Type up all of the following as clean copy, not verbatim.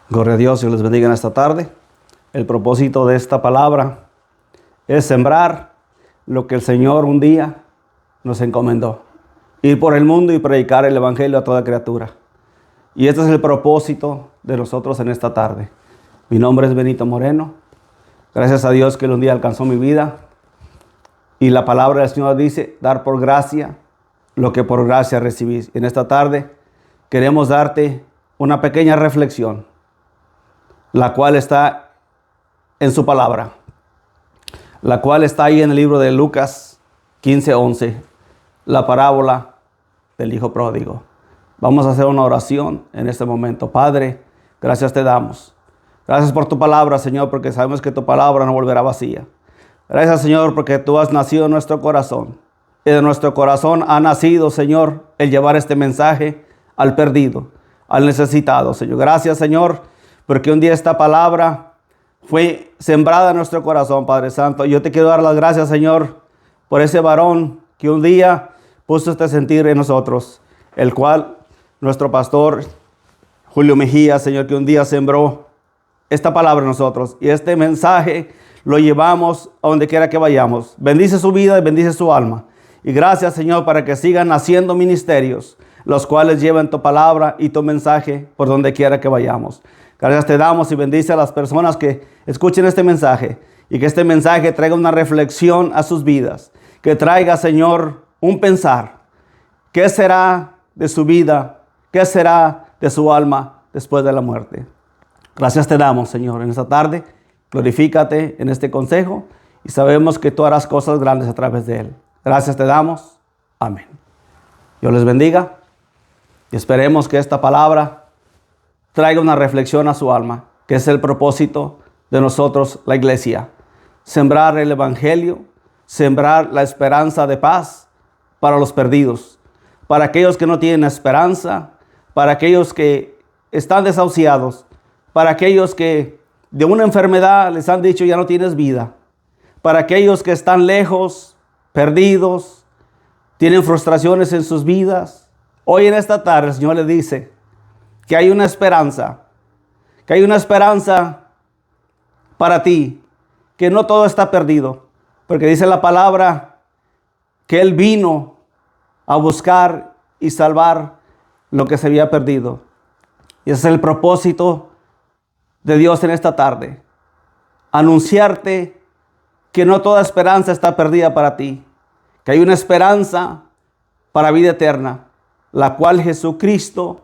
Gloria a Dios y les bendiga en esta tarde. El propósito de esta palabra es sembrar lo que el Señor un día nos encomendó. Ir por el mundo y predicar el evangelio a toda criatura. Y este es el propósito de nosotros en esta tarde. Mi nombre es Benito Moreno. Gracias a Dios que un día alcanzó mi vida. Y la palabra del Señor dice, dar por gracia lo que por gracia recibís. En esta tarde queremos darte una pequeña reflexión, la cual está en su palabra, la cual está ahí en el libro de Lucas 15:11, la parábola del hijo pródigo. Vamos a hacer una oración en este momento. Padre, gracias te damos. Gracias por tu palabra, Señor, porque sabemos que tu palabra no volverá vacía. Gracias, Señor, porque tú has nacido en nuestro corazón. Y de nuestro corazón ha nacido, Señor, el llevar este mensaje al perdido, al necesitado, Señor. Gracias, Señor, porque un día esta palabra fue sembrada en nuestro corazón, Padre Santo. Yo te quiero dar las gracias, Señor, por ese varón que un día puso este sentir en nosotros, el cual nuestro pastor Julio Mejía, Señor, que un día sembró esta palabra en nosotros. Y este mensaje lo llevamos a donde quiera que vayamos. Bendice su vida y bendice su alma. Y gracias, Señor, para que sigan naciendo ministerios, los cuales llevan tu palabra y tu mensaje por donde quiera que vayamos. Gracias te damos y bendice a las personas que escuchen este mensaje y que este mensaje traiga una reflexión a sus vidas. Que traiga, Señor, un pensar. ¿Qué será de su vida? ¿Qué será de su alma después de la muerte? Gracias te damos, Señor, en esta tarde. Glorifícate en este consejo y sabemos que tú harás cosas grandes a través de él. Gracias te damos. Amén. Dios les bendiga y esperemos que esta palabra traiga una reflexión a su alma, que es el propósito de nosotros, la iglesia. Sembrar el evangelio, sembrar la esperanza de paz para los perdidos, para aquellos que no tienen esperanza, para aquellos que están desahuciados, para aquellos que de una enfermedad les han dicho ya no tienes vida, para aquellos que están lejos, perdidos, tienen frustraciones en sus vidas. Hoy en esta tarde el Señor le dice que hay una esperanza, para ti, que no todo está perdido, porque dice la palabra que Él vino a buscar y salvar lo que se había perdido. Y ese es el propósito de Dios en esta tarde, anunciarte que no toda esperanza está perdida para ti, que hay una esperanza para vida eterna, la cual Jesucristo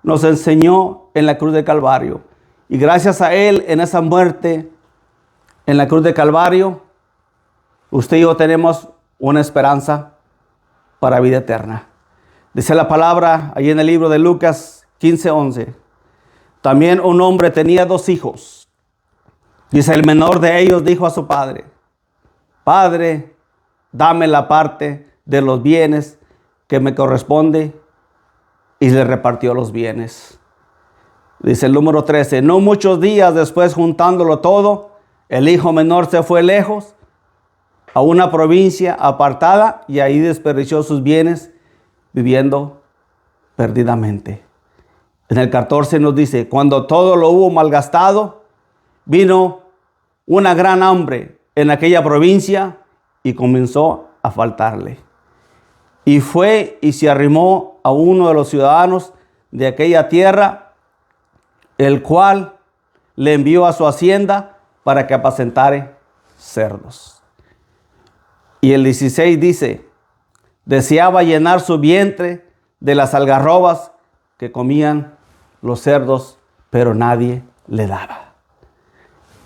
nos enseñó en la cruz de Calvario. Y gracias a Él, en esa muerte, en la cruz de Calvario, usted y yo tenemos una esperanza para vida eterna. Dice la palabra ahí en el libro de Lucas 15:11. También un hombre tenía 2 hijos. Dice, el menor de ellos dijo a su padre, Padre, dame la parte de los bienes que me corresponde. Y le repartió los bienes. Dice el número 13, no muchos días después, juntándolo todo, el hijo menor se fue lejos a una provincia apartada y ahí desperdició sus bienes viviendo perdidamente. En el 14 nos dice, cuando todo lo hubo malgastado, vino una gran hambre en aquella provincia y comenzó a faltarle. Y fue y se arrimó a uno de los ciudadanos de aquella tierra, el cual le envió a su hacienda para que apacentare cerdos. Y el 16 dice, deseaba llenar su vientre de las algarrobas que comían los cerdos, pero nadie le daba.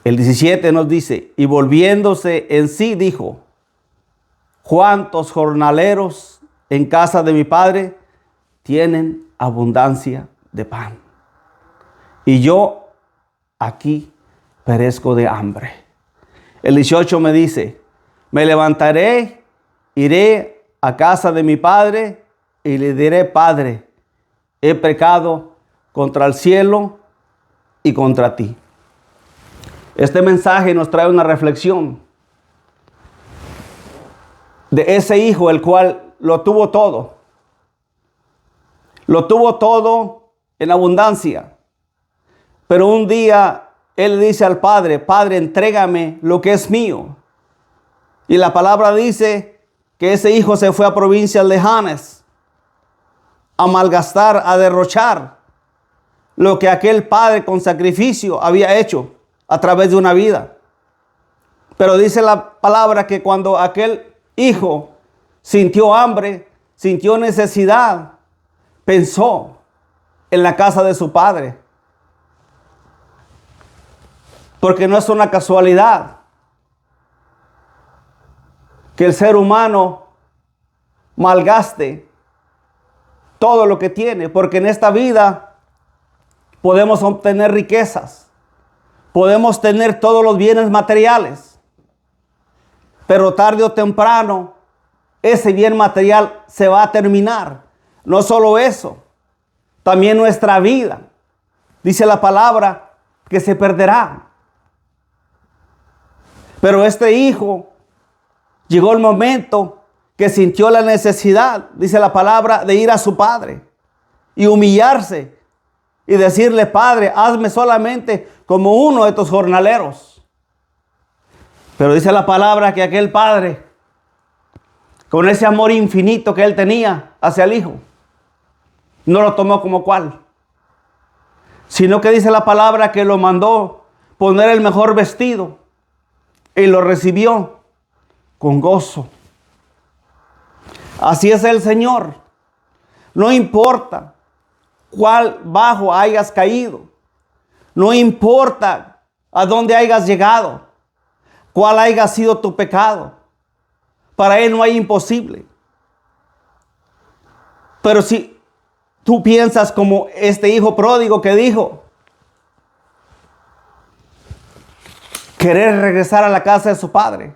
El 17 nos dice, y volviéndose en sí dijo, ¿cuántos jornaleros en casa de mi padre tienen abundancia de pan? Y yo aquí perezco de hambre. El 18 me dice, me levantaré, iré a casa de mi padre y le diré, Padre, he pecado contra el cielo y contra ti. Este mensaje nos trae una reflexión de ese hijo, el cual lo tuvo todo. Lo tuvo todo en abundancia. Pero un día él dice al padre, Padre, entrégame lo que es mío. Y la palabra dice que ese hijo se fue a provincias lejanas a malgastar, a derrochar lo que aquel padre con sacrificio había hecho a través de una vida. Pero dice la palabra que cuando aquel hijo sintió hambre, sintió necesidad, pensó en la casa de su padre. Porque no es una casualidad que el ser humano malgaste todo lo que tiene, porque en esta vida podemos obtener riquezas, podemos tener todos los bienes materiales, pero tarde o temprano ese bien material se va a terminar. No solo eso, también nuestra vida, dice la palabra, que se perderá. Pero este hijo llegó el momento que sintió la necesidad, dice la palabra, de ir a su padre y humillarse y decirle, Padre, hazme solamente como uno de tus jornaleros. Pero dice la palabra que aquel padre, con ese amor infinito que él tenía hacia el hijo, no lo tomó como cual, sino que dice la palabra que lo mandó poner el mejor vestido y lo recibió con gozo. Así es el Señor. No importa cuál bajo hayas caído, no importa a dónde hayas llegado, cuál haya sido tu pecado, para Él no hay imposible. Pero si tú piensas como este hijo pródigo que dijo, querer regresar a la casa de su padre.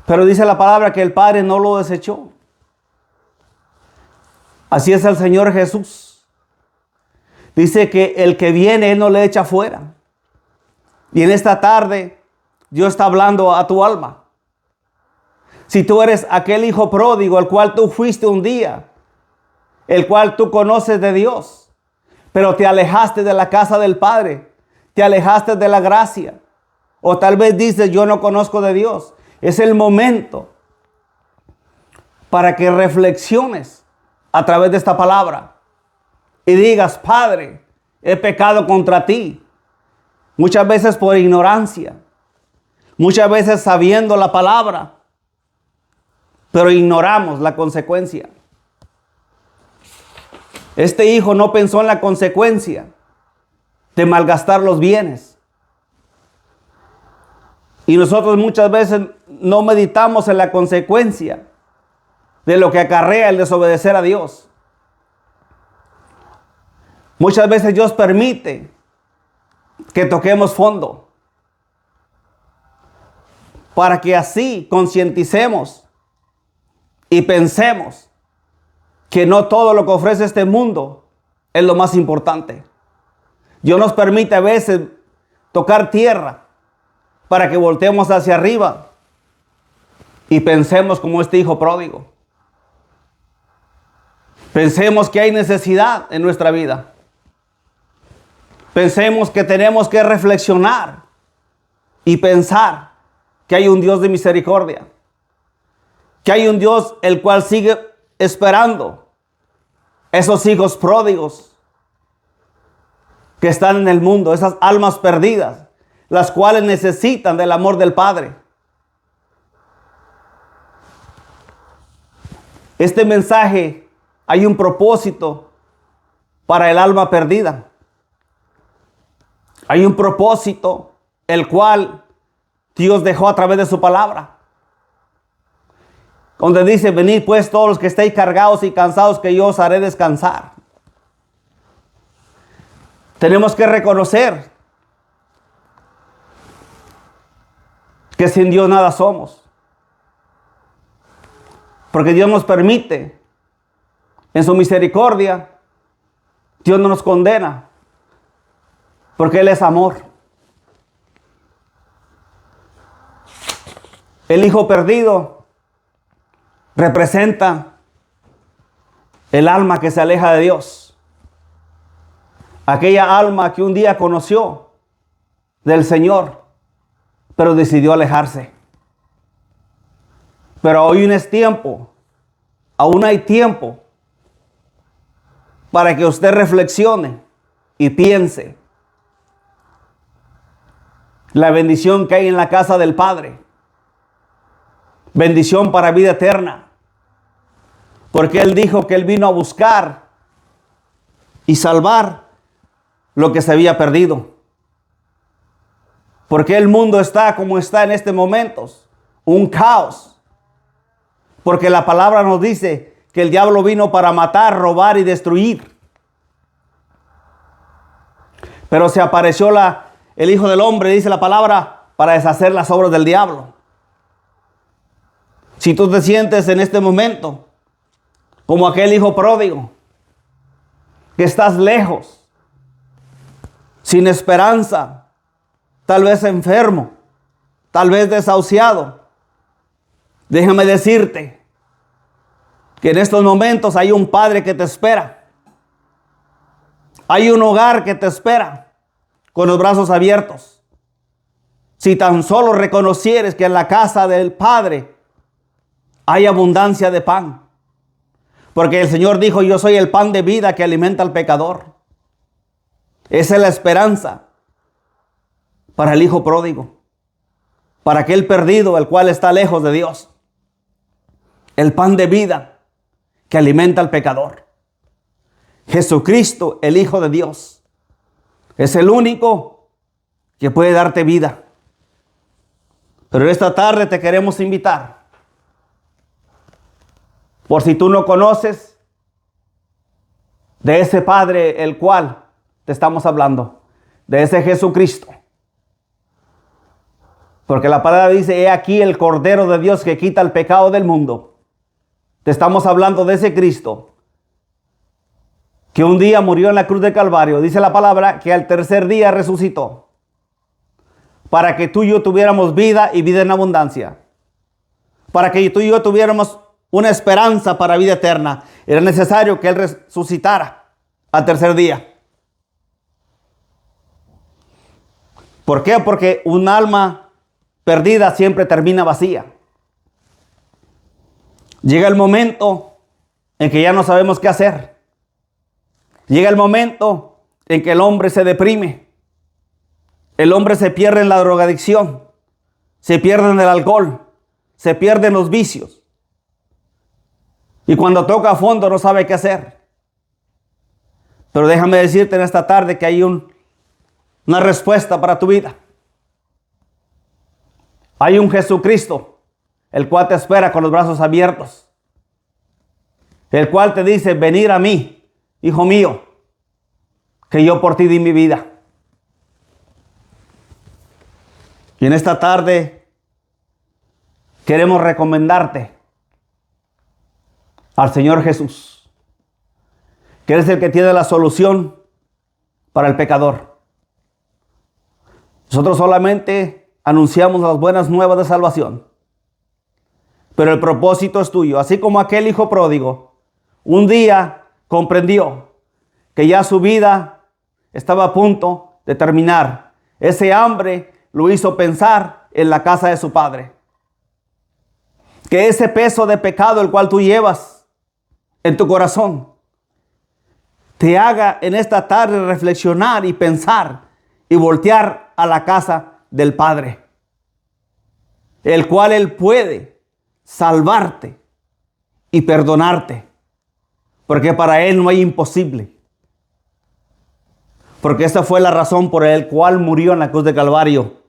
Pero dice la palabra que el padre no lo desechó. Así es el Señor Jesús. Dice que el que viene, Él no le echa fuera. Y en esta tarde, Dios está hablando a tu alma. Si tú eres aquel hijo pródigo, el cual tú fuiste un día, el cual tú conoces de Dios, pero te alejaste de la casa del Padre, te alejaste de la gracia, o tal vez dices, yo no conozco de Dios. Es el momento para que reflexiones a través de esta palabra y digas, Padre, he pecado contra ti. Muchas veces por ignorancia, muchas veces sabiendo la palabra, pero ignoramos la consecuencia. Este hijo no pensó en la consecuencia de malgastar los bienes. Y nosotros muchas veces no meditamos en la consecuencia de lo que acarrea el desobedecer a Dios. Muchas veces Dios permite que toquemos fondo para que así concienticemos y pensemos que no todo lo que ofrece este mundo es lo más importante. Dios nos permite a veces tocar tierra para que volteemos hacia arriba y pensemos como este hijo pródigo. Pensemos que hay necesidad en nuestra vida. Pensemos que tenemos que reflexionar y pensar que hay un Dios de misericordia, que hay un Dios el cual sigue esperando esos hijos pródigos que están en el mundo, esas almas perdidas, las cuales necesitan del amor del Padre. Este mensaje, hay un propósito para el alma perdida. Hay un propósito el cual Dios dejó a través de su palabra, donde dice, venid pues todos los que estéis cargados y cansados, que yo os haré descansar. Tenemos que reconocer que sin Dios nada somos, porque Dios nos permite, en su misericordia, Dios no nos condena, porque Él es amor. El hijo perdido representa el alma que se aleja de Dios. Aquella alma que un día conoció del Señor, pero decidió alejarse. Pero aún es tiempo, aún hay tiempo para que usted reflexione y piense la bendición que hay en la casa del Padre. Bendición para vida eterna. Porque Él dijo que Él vino a buscar y salvar lo que se había perdido. Porque el mundo está como está en este momento, un caos. Porque la palabra nos dice que el diablo vino para matar, robar y destruir. Pero se apareció el Hijo del Hombre, dice la palabra, para deshacer las obras del diablo. Si tú te sientes en este momento como aquel hijo pródigo, que estás lejos, sin esperanza, tal vez enfermo, tal vez desahuciado, déjame decirte que en estos momentos hay un Padre que te espera. Hay un hogar que te espera con los brazos abiertos. Si tan solo reconocieres que en la casa del Padre hay abundancia de pan. Porque el Señor dijo, yo soy el pan de vida que alimenta al pecador. Esa es la esperanza para el hijo pródigo, para aquel perdido, el cual está lejos de Dios. El pan de vida que alimenta al pecador. Jesucristo, el Hijo de Dios, es el único que puede darte vida. Pero esta tarde te queremos invitar, por si tú no conoces de ese Padre el cual te estamos hablando, de ese Jesucristo. Porque la palabra dice, he aquí el Cordero de Dios que quita el pecado del mundo. Te estamos hablando de ese Cristo que un día murió en la cruz de Calvario. Dice la palabra que al tercer día resucitó para que tú y yo tuviéramos vida y vida en abundancia. Para que tú y yo tuviéramos una esperanza para vida eterna. Era necesario que Él resucitara al tercer día. ¿Por qué? Porque un alma perdida siempre termina vacía. Llega el momento en que ya no sabemos qué hacer. Llega el momento en que el hombre se deprime. El hombre se pierde en la drogadicción. Se pierde en el alcohol. Se pierde en los vicios. Y cuando toca a fondo no sabe qué hacer. Pero déjame decirte en esta tarde que hay una respuesta para tu vida. Hay un Jesucristo, el cual te espera con los brazos abiertos. El cual te dice, venir a mí, hijo mío, que yo por ti di mi vida. Y en esta tarde queremos recomendarte al Señor Jesús, que es el que tiene la solución para el pecador. Nosotros solamente anunciamos las buenas nuevas de salvación, pero el propósito es tuyo. Así como aquel hijo pródigo un día comprendió que ya su vida estaba a punto de terminar. Ese hambre lo hizo pensar en la casa de su padre. Que ese peso de pecado el cual tú llevas en tu corazón te haga en esta tarde reflexionar y pensar y voltear a la casa del Padre, el cual Él puede salvarte y perdonarte, porque para Él no hay imposible. Porque esa fue la razón por la cual murió en la cruz de Calvario,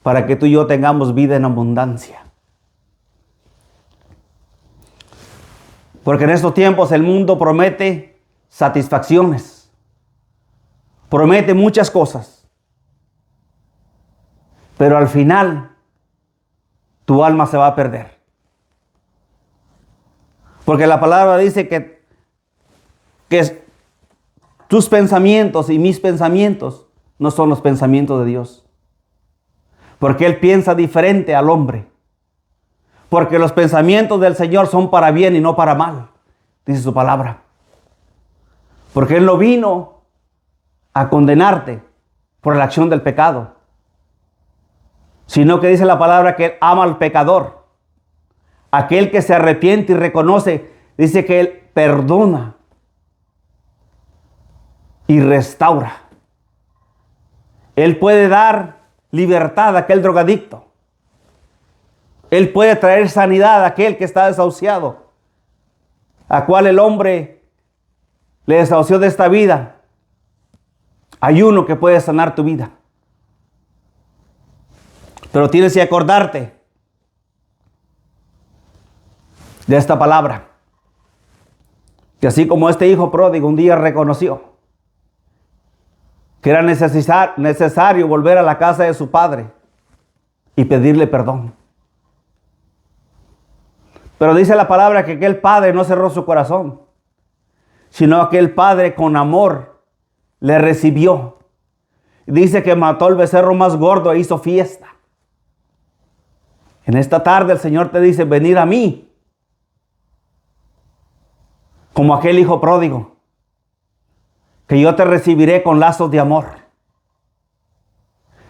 para que tú y yo tengamos vida en abundancia. Porque en estos tiempos el mundo promete satisfacciones, promete muchas cosas, pero al final tu alma se va a perder. Porque la palabra dice que tus pensamientos y mis pensamientos no son los pensamientos de Dios. Porque Él piensa diferente al hombre. Porque los pensamientos del Señor son para bien y no para mal, dice su palabra. Porque Él no vino a condenarte por la acción del pecado, sino que dice la palabra que Él ama al pecador. Aquel que se arrepiente y reconoce, dice que Él perdona y restaura. Él puede dar libertad a aquel drogadicto. Él puede traer sanidad a aquel que está desahuciado, a cual el hombre le desahució de esta vida. Hay uno que puede sanar tu vida. Pero tienes que acordarte de esta palabra. Que así como este hijo pródigo un día reconoció que era necesario volver a la casa de su padre y pedirle perdón. Pero dice la palabra que aquel padre no cerró su corazón, sino aquel padre con amor le recibió. Dice que mató el becerro más gordo e hizo fiesta. En esta tarde el Señor te dice: venid a mí, como aquel hijo pródigo, que yo te recibiré con lazos de amor.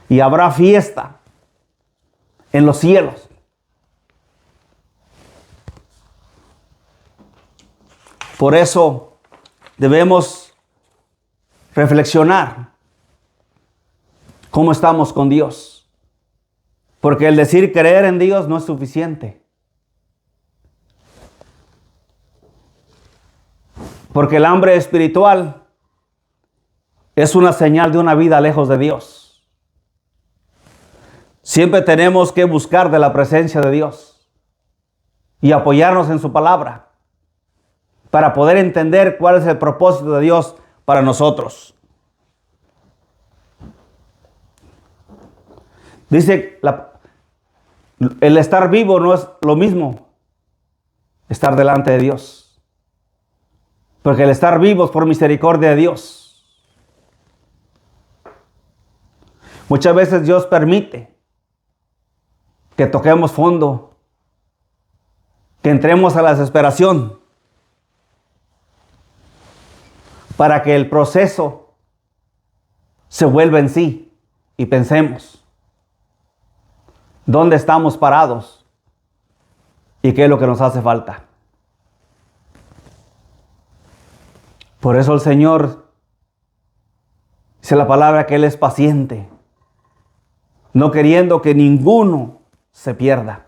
Y habrá fiesta en los cielos. Por eso debemos reflexionar cómo estamos con Dios. Porque el decir creer en Dios no es suficiente. Porque el hambre espiritual es una señal de una vida lejos de Dios. Siempre tenemos que buscar de la presencia de Dios y apoyarnos en su palabra para poder entender cuál es el propósito de Dios para nosotros. Dice, el estar vivo no es lo mismo estar delante de Dios. Porque el estar vivo es por misericordia de Dios. Muchas veces Dios permite que toquemos fondo, que entremos a la desesperación, para que el proceso se vuelva en sí y pensemos dónde estamos parados y qué es lo que nos hace falta. Por eso el Señor dice la palabra que Él es paciente, no queriendo que ninguno se pierda,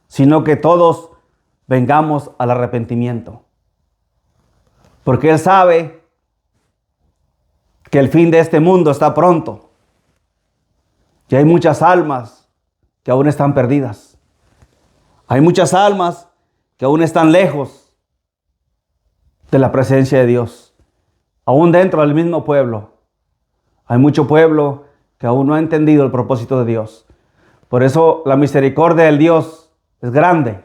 sino que todos vengamos al arrepentimiento. Porque Él sabe que el fin de este mundo está pronto. Y hay muchas almas que aún están perdidas. Hay muchas almas que aún están lejos de la presencia de Dios. Aún dentro del mismo pueblo. Hay mucho pueblo que aún no ha entendido el propósito de Dios. Por eso la misericordia del Dios es grande.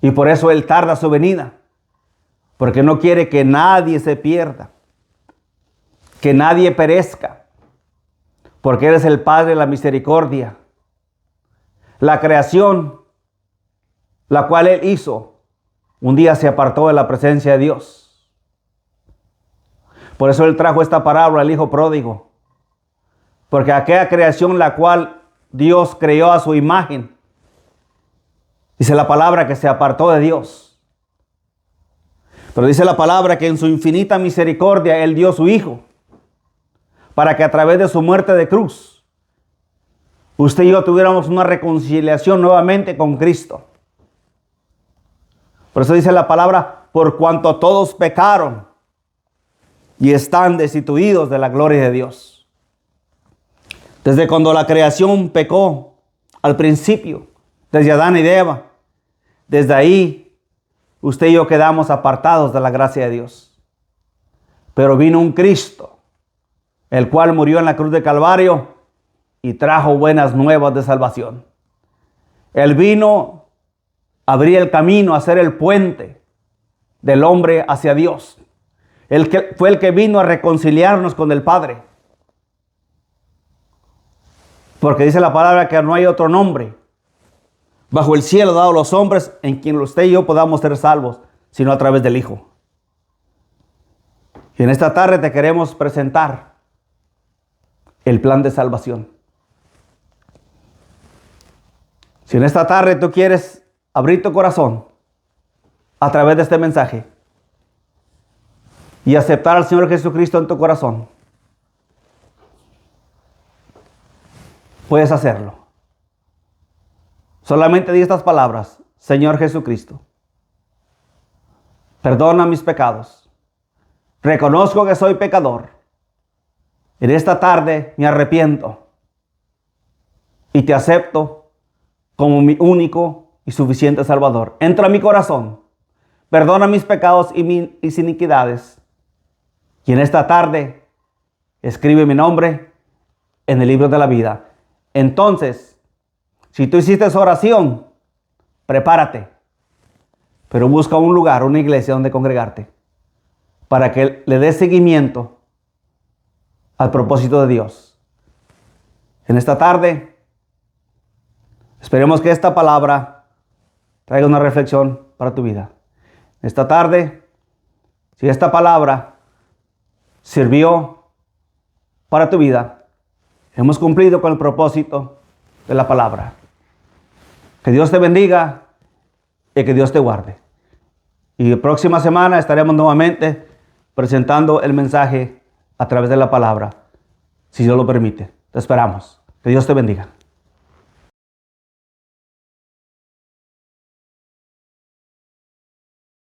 Y por eso Él tarda su venida. Porque no quiere que nadie se pierda, que nadie perezca, porque eres el Padre de la misericordia. La creación, la cual Él hizo, un día se apartó de la presencia de Dios. Por eso Él trajo esta parábola al hijo pródigo, porque aquella creación la cual Dios creó a su imagen, dice la palabra que se apartó de Dios. Pero dice la palabra que en su infinita misericordia Él dio a su Hijo, para que a través de su muerte de cruz, usted y yo tuviéramos una reconciliación nuevamente con Cristo. Por eso dice la palabra: por cuanto todos pecaron y están destituidos de la gloria de Dios. Desde cuando la creación pecó al principio, desde Adán y Eva, desde ahí usted y yo quedamos apartados de la gracia de Dios. Pero vino un Cristo, el cual murió en la cruz de Calvario y trajo buenas nuevas de salvación. Él vino a abrir el camino, a ser el puente del hombre hacia Dios. Fue el que vino a reconciliarnos con el Padre. Porque dice la palabra que no hay otro nombre bajo el cielo dado a los hombres en quien usted y yo podamos ser salvos, sino a través del Hijo. Y en esta tarde te queremos presentar el plan de salvación. Si en esta tarde tú quieres abrir tu corazón a través de este mensaje y aceptar al Señor Jesucristo en tu corazón, puedes hacerlo. Solamente di estas palabras: Señor Jesucristo, perdona mis pecados. Reconozco que soy pecador. En esta tarde me arrepiento y te acepto como mi único y suficiente Salvador. Entra a mi corazón, perdona mis pecados y mis iniquidades. Y en esta tarde escribe mi nombre en el libro de la vida. Entonces, si tú hiciste esa oración, prepárate, pero busca un lugar, una iglesia donde congregarte, para que le des seguimiento al propósito de Dios. En esta tarde, esperemos que esta palabra traiga una reflexión para tu vida. Esta tarde, si esta palabra sirvió para tu vida, hemos cumplido con el propósito de la palabra. Que Dios te bendiga y que Dios te guarde. Y la próxima semana estaremos nuevamente presentando el mensaje a través de la palabra, si Dios lo permite. Te esperamos. Que Dios te bendiga.